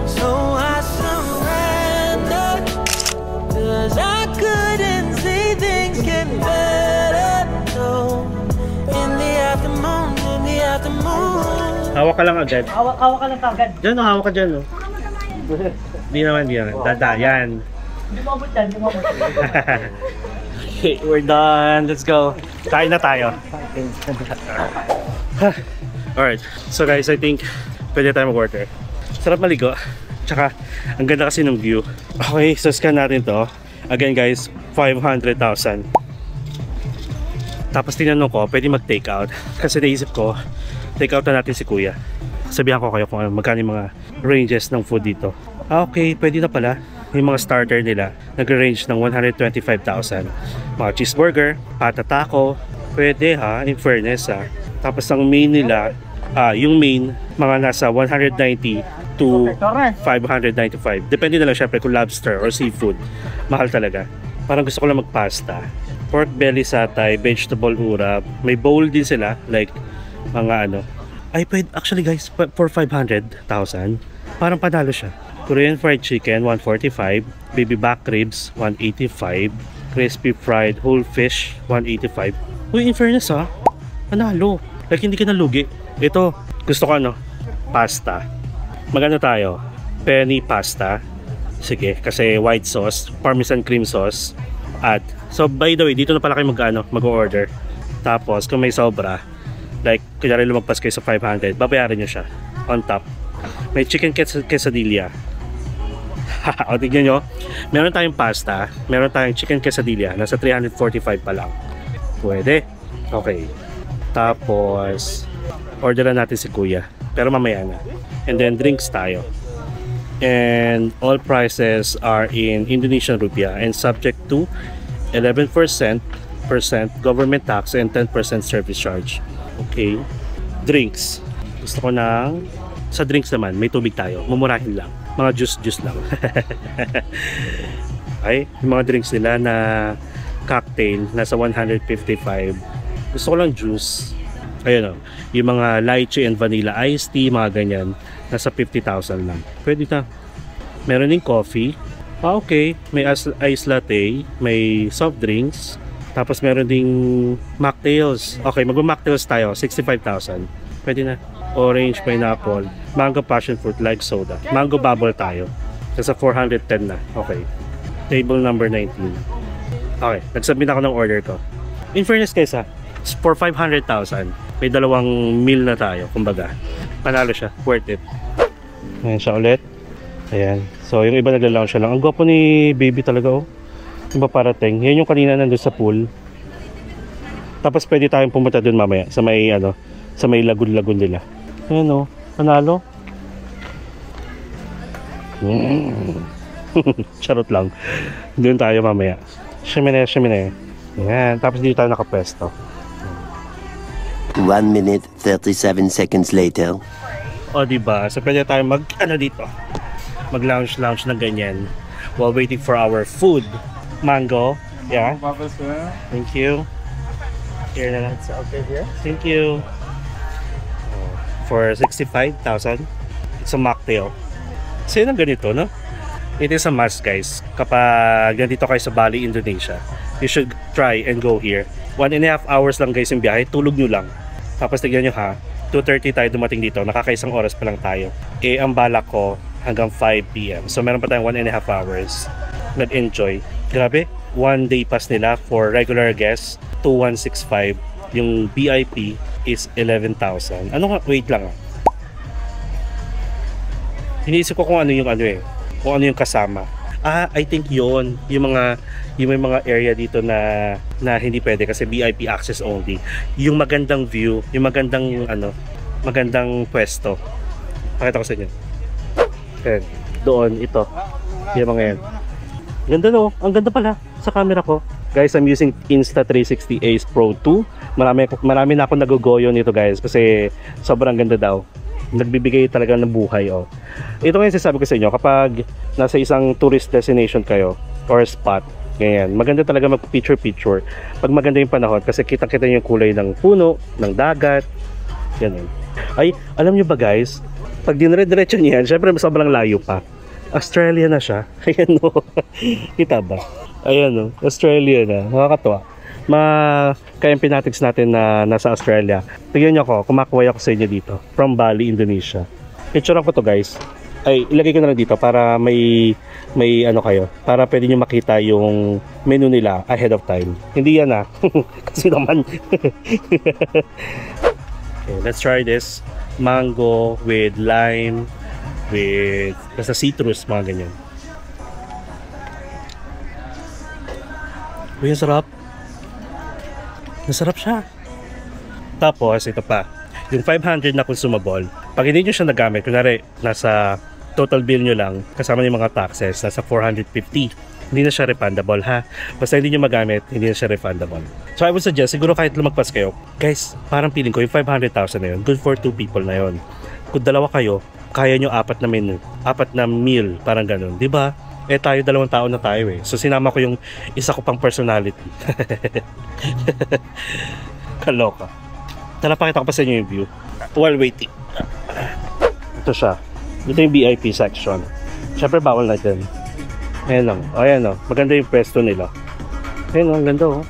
So I surrendered, 'cause I couldn't see things getting better. No. In the afternoon, in the afternoon. Hawak ka lang agad. hawak ka lang kagad. Diyan, hawak ka dyan. Di naman, di naman. Dada, yan. Hindi mo abot yan, hindi mo abot. Okay, we're done. Let's go. Kain na tayo. Alright. So guys, I think pwede tayo mag-order. Sarap maligo. Tsaka, ang ganda kasi ng view. Okay, so scan natin to. Again guys, 500,000. Tapos tinanong ko, pwede mag-take out. Kasi naisip ko, take out na natin si kuya. Sabihan ko kayo kung magkano yung mga ranges ng food dito. Okay, pwede na pala. Yung mga starter nila, nag-range ng 125,000. Mga cheeseburger, pata taco, pwede ha, in fairness ha. Tapos ang main nila, yung main, mga nasa 190 to 595. Depende na lang syempre kung lobster or seafood. Mahal talaga. Parang gusto ko lang magpasta. Pork belly satay, vegetable urap. May bowl din sila, like mga Ay, pwede, actually guys, for 500,000, parang panalo siya. Korean fried chicken, 145. Baby back ribs, 185. Crispy fried whole fish, 185. Uy, in fairness ha, panalo. Like, hindi ka nalugi. Ito, gusto ko ano, pasta. Magano tayo? Penny pasta. Sige, kasi white sauce, parmesan cream sauce. At, so by the way, dito na pala kayo mag-order. Tapos, kung may sobra, like, kunyari lumagpas kayo sa 500, babayaran nyo siya on top. May chicken quesadilla. O, tignan nyo. Meron tayong pasta. Meron tayong chicken quesadilla. Nasa 345 pa lang. Pwede. Okay. Tapos, orderan natin si kuya. Pero mamaya na. And then, drinks tayo. And all prices are in Indonesian rupiah and subject to 11% government tax and 10% service charge. Okay. Drinks. Gusto ko ng... Sa drinks naman, may tubig tayo. Mumurahin lang. Mga juice lang. Ay, yung mga drinks nila na cocktail, nasa 155. Gusto ko lang juice. Ayun o. Yung mga lychee and vanilla iced tea, mga ganyan, nasa 50,000 lang. Pwede na. Meron din coffee. Okay. May ice latte. May soft drinks. Tapos meron ding mocktails. Okay, mag-mocktails tayo. 65,000. Pwede na. Orange, pineapple, mango passion fruit, like soda. Mango bubble tayo. Nasa 410 na. Okay. Table number 19. Okay, nagsubmit ako ng order ko. In fairness guys ha, for 500,000, may dalawang meal na tayo. Kumbaga, panalo siya. Worth it. Ayan siya ulit. Ayan. So, yung iba nagla-lounge siya lang. Ang gwapo ni baby talaga oh. Yung parating. Yan yung kanina nandun sa pool. Tapos pwede tayong pumunta dun mamaya sa may ano, sa may lagun-lagun nila. Ayan o, panalo. Charot lang. Doon tayo mamaya. Shimene. Ayan, tapos dito tayo nakapwesto. 1 minute 37 seconds later. O diba, so pwede tayo dito. Mag-lounge na ganyan while waiting for our food. Mango. Yeah. Thank you. Here na lang. Okay here. Thank you. For 65,000. It's a mocktail. So yun ang ganito, no? It is a must guys. Kapag nandito kayo sa Bali, Indonesia, you should try and go here. 1.5 hours lang guys yung biyahe. Tulog nyo lang. Tapos tignan nyo ha, 2:30 tayo dumating dito. Nakakaisang oras pa lang tayo. Eh, ang balak ko hanggang 5 PM. So meron pa tayong 1.5 hours. Nag-enjoy. Grabe, 1 day pass nila for regular guests, 2,165. Yung VIP is 11,000. Ano nga? Wait lang. Iniisip ko kung ano yung kung ano yung kasama. I think yon yung mga area dito na hindi pwede kasi VIP access only. Yung magandang view, yung magandang pwesto. Pakita ko sa inyo. Okay. Doon, ito. Yung mga yan. Ganda no? Ang ganda pala sa camera ko. Guys, I'm using Insta360 Ace Pro 2. Marami na ako nagugoyo nito guys kasi sobrang ganda daw. Nagbibigay talaga ng buhay oh. Ito ngayon sasabi ko sa inyo, kapag nasa isang tourist destination kayo or spot, ganyan, maganda talaga mag-picture. Pag maganda yung panahon kasi kita-kita yung kulay ng puno, ng dagat, ganyan. Ay, alam nyo ba guys, pag dinire-diretso niyan, syempre sobrang layo pa. Australia na siya. Ayan no. Kita ba? Ayan no. Australia na. Nakakatuwa. Mga ka-empinatics natin na nasa Australia. Tignan nyo ako. Kumakuway ako sa inyo dito. From Bali, Indonesia. Picture ko to guys. Ay, ilagay ko na lang dito para may ano kayo. Para pwede nyo makita yung menu nila ahead of time. Hindi yan ah. Kasi naman. Okay, let's try this. Mango with lime. With basta citrus, mga ganyan. Uy, ang sarap. Nasarap siya. Tapos, ito pa. Yung 500 na consumable, pag hindi nyo siya nagamit, kunwari, nasa total bill nyo lang, kasama yung mga taxes, nasa 450. Hindi na siya refundable, ha? Basta hindi nyo magamit, hindi na siya refundable. So, I would suggest, siguro kahit lumagpas kayo, guys, parang feeling ko, yung 500,000 na yun, good for 2 people na yun. Kung dalawa kayo, kaya nyo 4 na menu, 4 na meal, parang ganun, di ba? Eh tayo 2 tao na tayo eh. So sinama ko yung isa ko pang personality. Kaloka. Tara, pakita ko pa sa inyo yung view. while waiting. Ito siya. Ito yung VIP section. Siyempre bawal na dyan. Ayan lang. O, ayan o. Maganda yung pwesto nila. Ayan o, ang ganda o.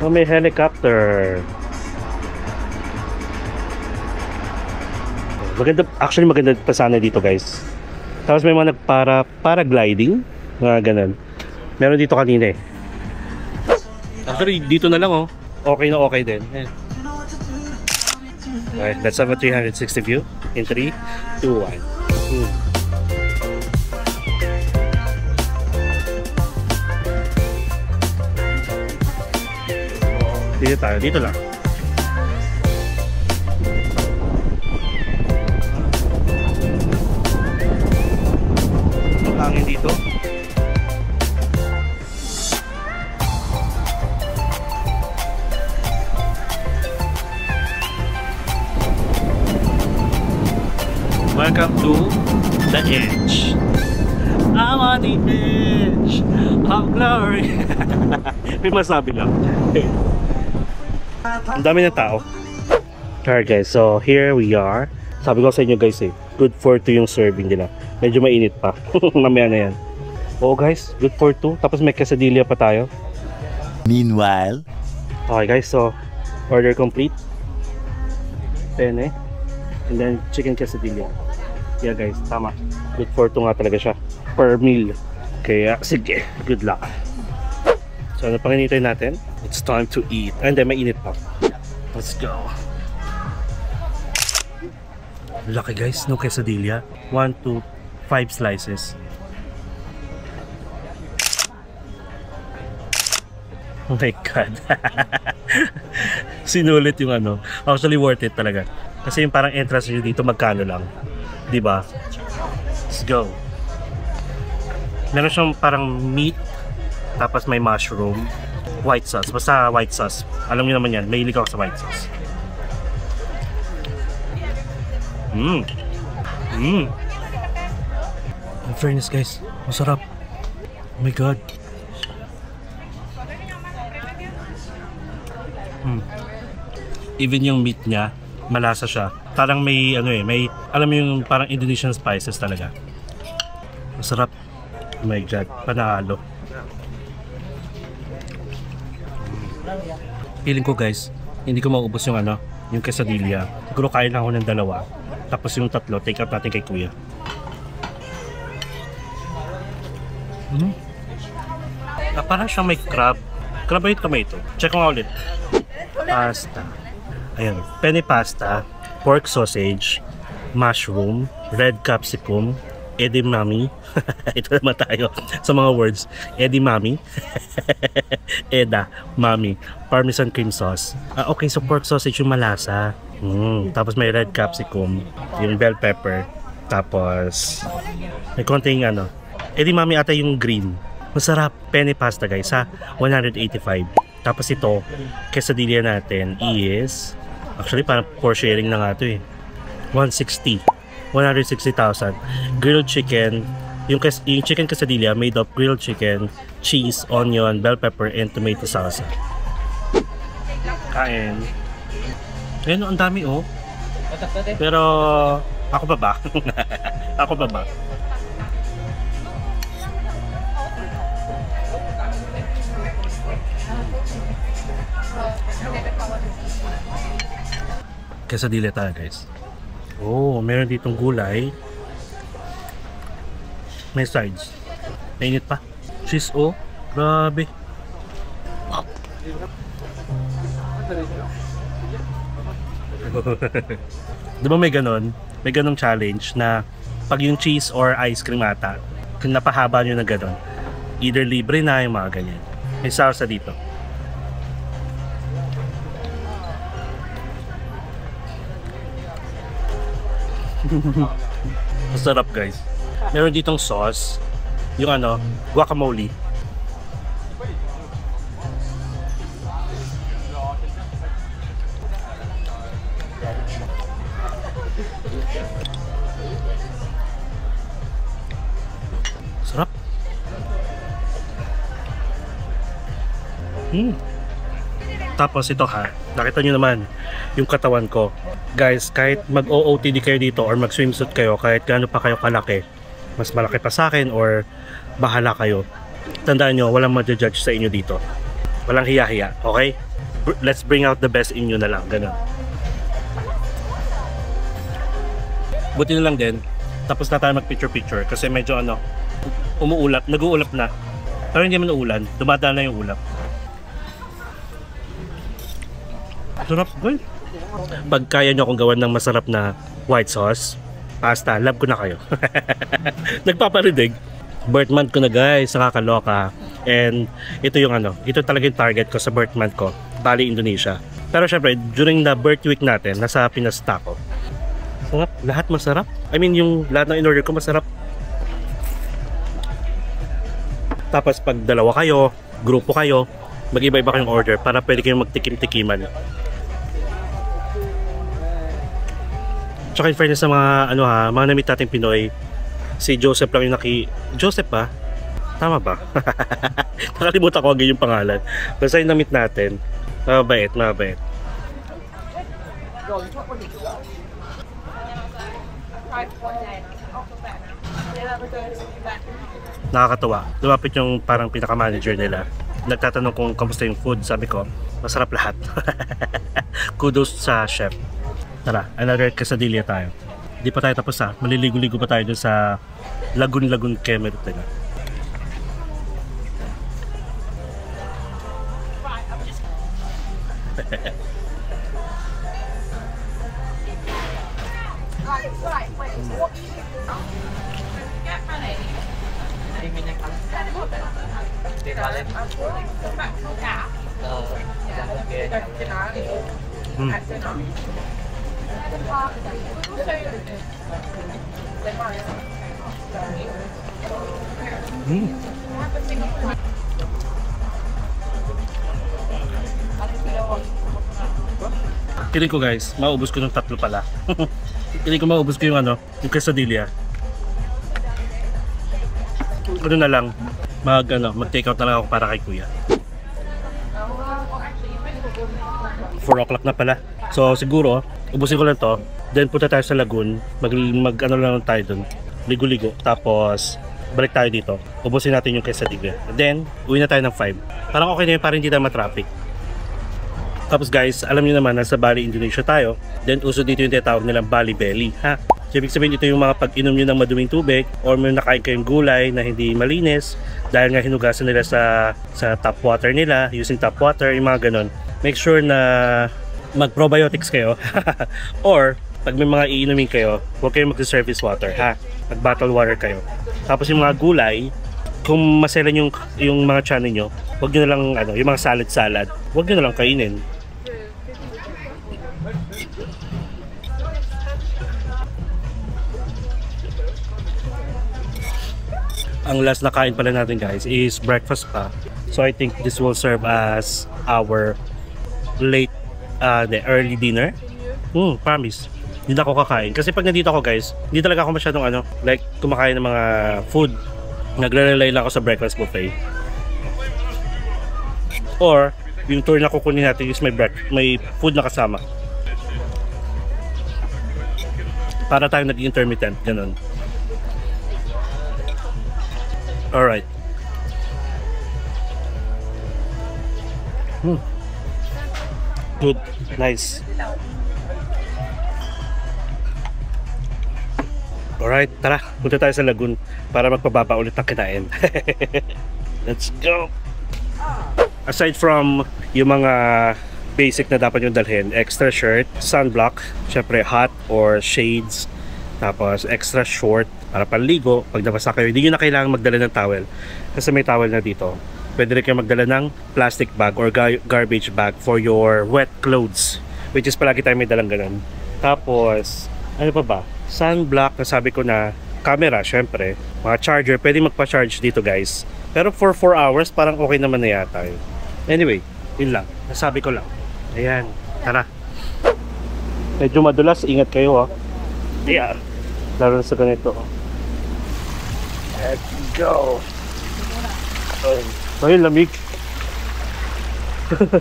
Oh, may helicopter. Maganda, actually maganda pa sana dito guys. Tapos may mga paragliding. Mga ganun. Meron dito kanina eh. Actually dito na lang oh. Okay na okay din. Ayan. Alright, let's have a 360 view in 3, 2, 1. Dito tayo, dito lang. Ang hangin dito. Welcome to the edge. I'm on the edge of glory. May masabi lang. Ang dami ng tao. Alright guys, so here we are. Sabi ko sa inyo guys eh, good for 2 yung serving nila. Medyo mainit pa. Mamaya na yan. Oo guys, good for 2. Tapos may quesadilla pa tayo. Meanwhile, Okay guys, so order complete. Penne. And then chicken quesadilla. Yeah guys, tama. Good for 2 nga talaga siya. Per meal. Kaya sige, good luck. So ano pang hinihintay natin? It's time to eat. And then may init pa. Let's go. Laki guys, no quesadilla. 1 to 5 slices. Oh my god. Sinulit yung ano. Actually worth it talaga. Kasi yung parang entrance nyo dito magkano lang. Diba? Let's go. Meron siyang parang meat. Tapos may mushroom. White sauce. Basta white sauce. Alam niyo naman yan. Mahilig ako sa white sauce. In fairness guys, masarap. Oh my god. Even yung meat niya, malasa siya. Parang may ano eh, may alam mo yung parang Indonesian spices talaga. Masarap. Oh my god, panalo. Feeling ko guys, hindi ko maubos yung ano, yung quesadilla. Siguro kain lang ako ng 2. Tapos yung 3, take out natin kay kuya. Parang siyang may crab. Crab ba yung tomato? Check mo ulit. Pasta. Ayan. Penne pasta, pork sausage, mushroom, red capsicum, edamame. Ito naman tayo sa mga words. Edamame. Edamame. Parmesan cream sauce. Okay, so pork sausage yung malasa. Tapos may red capsicum, yung bell pepper. Tapos may konting ano. Edamame ata yung green. Masarap. Penne pasta guys ha. 185. Tapos ito, quesadilla natin is actually parang for sharing na nga ito eh. 160,000. Grilled chicken. Yung chicken quesadilla made of grilled chicken, cheese, onion, bell pepper, and tomato salsa. Kain. Ayun, ang dami oh. Pero ako pa ba? Ako pa ba? Quesadilla tayo guys. Oh, meron ditong gulay. May sides. Mainit pa. Cheese oh. Grabe. Diba may ganon? May ganong challenge na pag yung cheese or ice cream ata, kung napahaba nyo na ganon, either libre na yung mga ganyan. May salsa dito. Masarap guys. Meron ditong sauce, yung ano, guacamole. Sarap. Tapos ito ha, nakita nyo naman yung katawan ko. Guys, kahit mag-OOTD kayo dito or mag-swimsuit kayo, kahit gaano pa kayo kalaki, mas malaki pa sa akin or bahala kayo. Tandaan nyo, walang ma-judge sa inyo dito. Walang hiya-hiya, okay? Let's bring out the best in you na lang, ganun. Buti na lang din, tapos na tayo mag-picture-picture kasi medyo ano, umuulap, nag-uulap na. Pero hindi man uulan, dumadaan na yung ulap. Sarap, boy. Pag kaya nyo akong gawan ng masarap na white sauce, pasta, love ko na kayo. Nagpaparidig. Birth month ko na guys, nakakaloka. And ito yung ano, ito talaga yung target ko sa birth month ko, Bali, Indonesia. Pero syempre, during the birth week natin, nasa Pinas ako. Sarap, lahat masarap. I mean, yung lahat ng in-order ko masarap. Tapos pag dalawa kayo, grupo kayo, mag-iba-iba kayong order para pwede kayong magtikim-tikiman. Tsaka in fairness sa mga ano ha, mga namit nating Pinoy, si Joseph lang yung Joseph ba? Tama ba? Nakalimutan ko agad yung pangalan. Basta yung namit natin, mabait, mabait. Nakakatuwa. Lumapit yung parang pinaka-manager nila. Nagtatanong kung kamusta yung food. Sabi ko, masarap lahat. Kudos sa chef. Tara, another quesadilla tayo. Di pa tayo tapos ha. Maliligo-ligo pa tayo dun sa Lagun Kemer. Piling ko guys, maubos ko ng 3 pala. Piling ko maubos ko yung ano, yung quesadilla. Ano na lang, mag-take out na lang ako para kay kuya. 4 o'clock na pala. So siguro, ubusin ko lang to. Then punta tayo sa Lagun. Mag-ano lang tayo dun. Ligo-ligo. Tapos balik tayo dito. Ubusin natin yung quesadilla. Then, uwi na tayo ng 5. Parang okay na yun, parang hindi tayo matraffic. Tapos guys, alam niyo naman, nasa Bali, Indonesia tayo. Then uso dito yung tinatawag nilang Bali Belly, ha? So ibig sabihin, ito yung mga pag-inom nyo ng maduming tubig or may nakain kayong gulay na hindi malinis dahil nga hinugasan nila sa tap water nila, using tap water, yung mga ganon. Make sure na mag-probiotics kayo or pag may mga iinumin kayo, huwag kayong mag-service water, ha? Mag-bottle water kayo. Tapos yung mga gulay, kung maselan yung mga tiyan nyo, huwag nyo na lang, yung mga salad, huwag nyo na lang kainin. Ang last na kain pala natin guys is breakfast pa. So I think this will serve as our the early dinner. Promise. Hindi na ako kakain. Kasi pag nandito ako guys, hindi talaga ako masyadong like kumakain ng mga food. Nagre-rely lang ako sa breakfast buffet. Or yung tour na kukunin natin is may food na kasama. Para tayong nag-intermittent, ganun. Alright. Good. Nice. Alright, tara. Punta tayo sa Lagun para magpababa ulit ng kinain. Let's go! Aside from yung mga basic na dapat yung dalhin, extra shirt, sunblock, syempre hat or shades, tapos extra short para panligo. Pag nabasa kayo, hindi nyo na kailangan magdala ng towel kasi may towel na dito. Pwede rin kayo magdala ng plastic bag or garbage bag for your wet clothes, which is palagi tayo may dalang ganun. Tapos, ano pa ba? Sunblock, nasabi ko na. Camera, syempre. Mga charger, pwede magpa-charge dito guys. Pero for 4 hours, parang okay naman na yata yun. Anyway, yun lang. Nasabi ko lang. Ayan, tara. Medyo madulas, ingat kayo Yeah. Lalo na sa ganito. Let's go. Ay, lamig.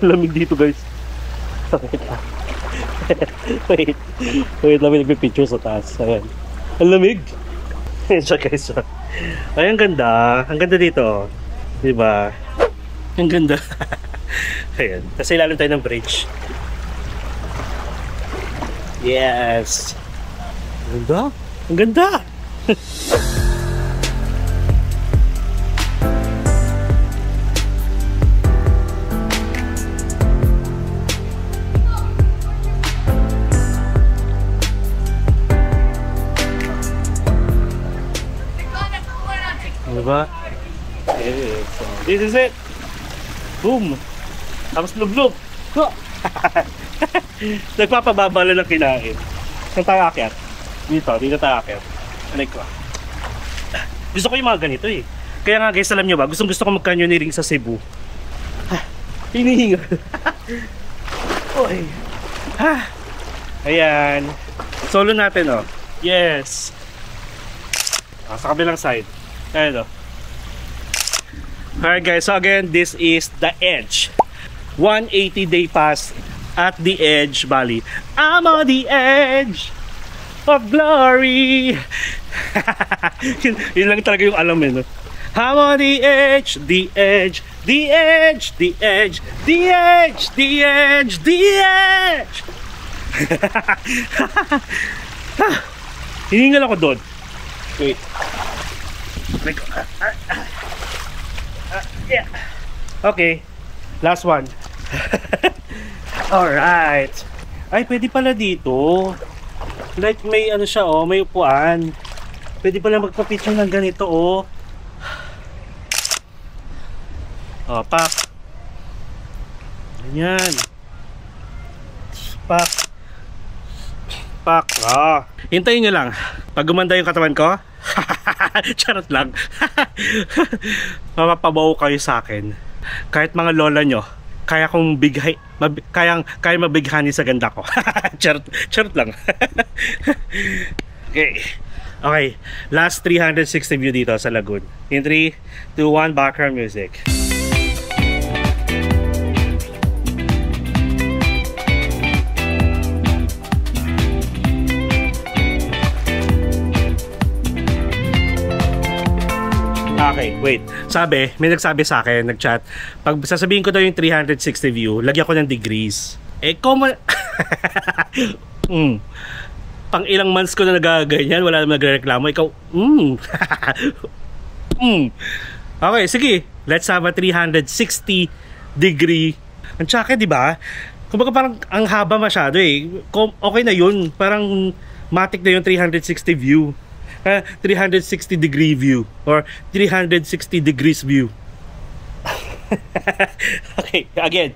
Lamig dito guys. Wait lang, may nagpipicture sa taas. Ayan. Ang lamig. Ayan siya guys. Ay, ang ganda. Ang ganda dito. Diba? Ang ganda. Ayan. Kasi ilalim tayo ng bridge. Yes. Ang ganda. Ang ganda. Diba? Okay, so this is it. Boom. Tapos lub-lub. Nagpapababa lang ng kinain. Saan tayo akyat? Dito tayo akyat. Anay ko. Gusto ko yung mga ganito eh. Kaya nga guys, alam nyo ba, gusto ko mag-canyoneering sa Cebu. Hinihinga. Oy. Ayan. Solo natin oh. Yes. Sa kabilang side. Ayan o. Alright guys, so again, this is the Edge. 180-day pass at the Edge Bali. I'm on the edge of glory. Yun lang talaga yung alam eh, no? I'm on the edge, the edge, the edge, the edge, the edge, the edge, the edge. Hiningal ako doon. Wait. Yeah. Okay. Last one. Alright. Ay, pwede pala dito. Like may ano siya oh, may upuan. Pwede pala magpa-picture ng ganito oh. Oh, pak. Ganyan. Pak. Pak. Oh. Hintayin nyo lang. Pag gumanda yung katawan ko, charot lang. Mapapabaw kayo sa akin. Kahit mga lola nyo, kaya kong bighay, kaya mabighani sa ganda ko. charot lang. Okay, last 360 view dito sa Lagoon. In 3, 2, 1, background music. Okay, wait. May nagsabi sa akin, nag-chat. Pag sasabihin ko daw yung 360 view, lagyan ko ng degrees. Eh, common... Pang ilang months ko na nagaganyan, wala naman nagre-reklamo. Ikaw, Okay, sige. Let's have a 360 degree. Ang tsaka, di ba? Kumbaga parang ang haba masyado eh. Okay na yun. Parang matik na yung 360 view. 360 degree view or 360 degrees view. Okay, again.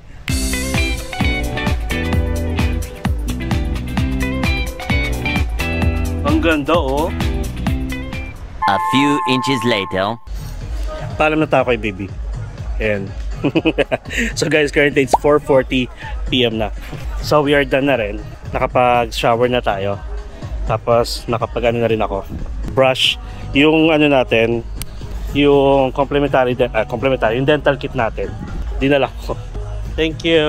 Ang ganda oh. A few inches later. Paalam na tayo kay baby. And so guys, currently it's 4:40 PM na. So we are done na rin. Nakapag-shower na tayo. Tapos nakapag-ano na rin ako. Brush yung ano natin, yung complementary yung dental kit natin. Dinala ko. Thank you.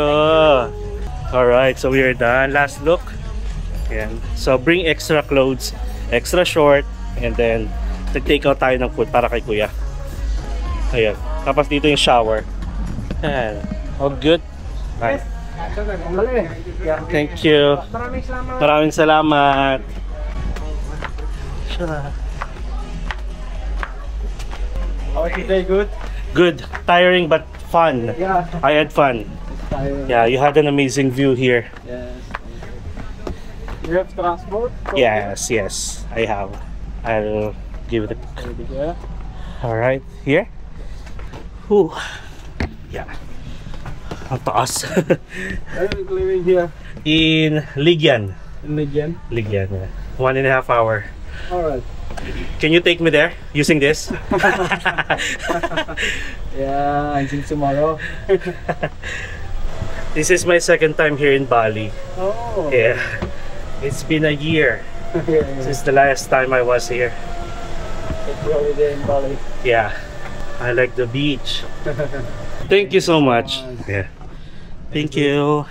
Alright, so we are done. Last look. Ayan. So bring extra clothes, extra short, and then nag-take out tayo ng food para kay kuya. Ayan. Tapos dito yung shower. Ayan. All good? Bye. Thank you. Maraming salamat. Okay, very good. Good. Tiring but fun. Yeah. I had fun. Yeah, you had an amazing view here. Yes. You have transport? Yes, I have. I'll give it a... Yeah. Alright, here. Whew. Yeah. Ang taas. Are you living here? In Ligian. In Ligian? Ligian, yeah. 1.5 hour. Alright. Can you take me there using this? Yeah, I think tomorrow. This is my second time here in Bali. Oh. Yeah. It's been a year since the last time I was here. It's holiday in Bali. Yeah. I like the beach. Thank you so much. Yeah. Thank you.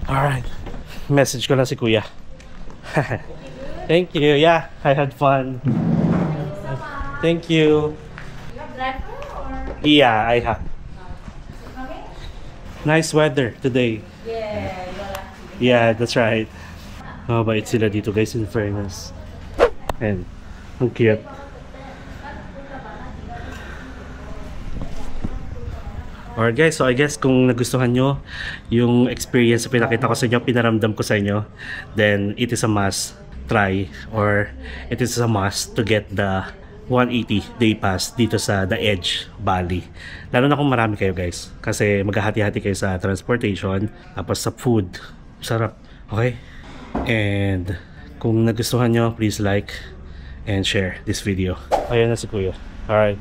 Alright. Message ko lang si Kuya. Thank you. Yeah, I had fun. Thank you. Yeah, I have. Nice weather today. Yeah, that's right. Mabait sila dito guys, in fairness. And ang cute. Alright guys, so I guess kung nagustuhan nyo yung experience na pinakita ko sa inyo, pinaramdam ko sa inyo, then it is a must try, or it is a must to get the 180 day pass dito sa The Edge Bali. Lalo na kung marami kayo guys, kasi maghahati-hati kayo sa transportation, tapos sa food. Sarap, okay? And kung nagustuhan nyo, please like and share this video. Ayan na si Kuya. Alright.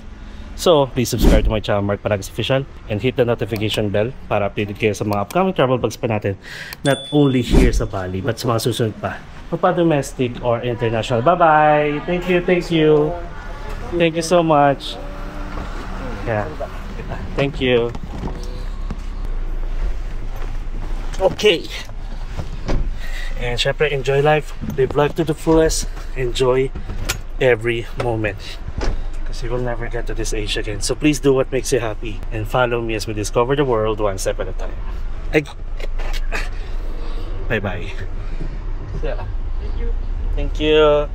So, please subscribe to my channel, Mark Paragas Official, and hit the notification bell para updated kayo sa mga upcoming travel vlogs pa natin. Not only here sa Bali, but sa mga susunod pa. Pa domestic or international. Bye-bye! Thank you, thank you! Thank you so much! Yeah. Thank you. Okay! And syempre, enjoy life. Live life to the fullest. Enjoy every moment. You will never get to this age again. So please do what makes you happy and follow me as we discover the world one step at a time. Bye bye. Thank you. Thank you.